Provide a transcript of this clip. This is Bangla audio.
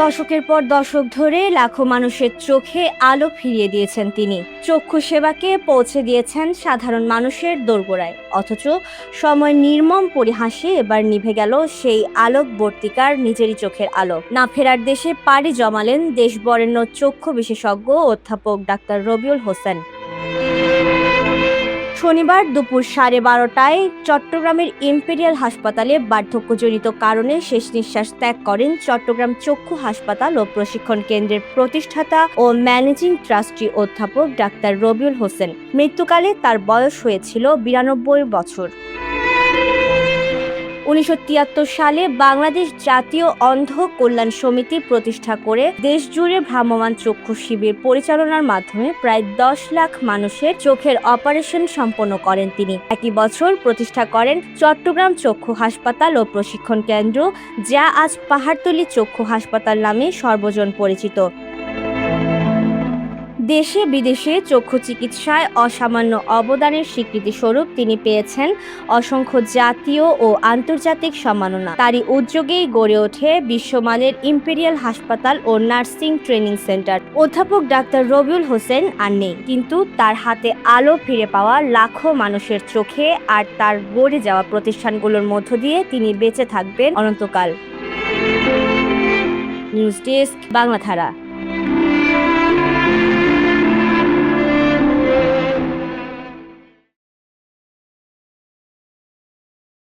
দশকের পর দশক ধরে লাখো মানুষের চোখে আলো ফিরিয়ে দিয়েছেন তিনি। চক্ষু সেবাকে পৌঁছে দিয়েছেন সাধারণ মানুষের দোরগোড়ায়। অথচ সময় নির্মম পরিহাসে এবার নিভে গেল সেই আলোকবর্তিকার নিজেরই চোখের আলো। না ফেরার দেশে পাড়ি জমালেন দেশ বরেণ্য চক্ষু বিশেষজ্ঞ অধ্যাপক ডাক্তার রবিউল হোসেন। শনিবার দুপুর 12:30টায় চট্টগ্রামের ইম্পেরিয়াল হাসপাতালে বার্ধক্যজনিত কারণে শেষ নিঃশ্বাস ত্যাগ করেন চট্টগ্রাম চক্ষু হাসপাতাল ও প্রশিক্ষণ কেন্দ্রের প্রতিষ্ঠাতা ও ম্যানেজিং ট্রাস্টি অধ্যাপক ডাক্তার রবিউল হোসেন। মৃত্যুকালে তার বয়স হয়েছিল 92 বছর। 1973 সালে বাংলাদেশ জাতীয় অন্ধ কল্যাণ সমিতি প্রতিষ্ঠা করে দেশজুড়ে ভ্রাম্যমাণ চক্ষু শিবির পরিচালনার মাধ্যমে প্রায় 10 লাখ মানুষের চোখের অপারেশন সম্পন্ন করেন তিনি। একই বছর প্রতিষ্ঠা করেন চট্টগ্রাম চক্ষু হাসপাতাল ও প্রশিক্ষণ কেন্দ্র, যা আজ পাহাড়তলী চক্ষু হাসপাতাল নামে সর্বজন পরিচিত। দেশে বিদেশে চক্ষু চিকিৎসায় অসামান্য অবদানের স্বীকৃতিস্বরূপ তিনি পেয়েছেন অসংখ্য জাতীয় ও আন্তর্জাতিক সম্মাননা। তারই উদ্যোগেই গড়ে ওঠে বিশ্বমানের ইম্পেরিয়াল হাসপাতাল ও নার্সিং ট্রেনিং সেন্টার। অধ্যাপক ডাক্তার রবিউল হোসেন আর নেই, কিন্তু তার হাতে আলো ফিরে পাওয়া লাখো মানুষের চোখে আর তার গড়ে যাওয়া প্রতিষ্ঠানগুলোর মধ্য দিয়ে তিনি বেঁচে থাকবেন অনন্তকাল। News desk, বাংলাধারা।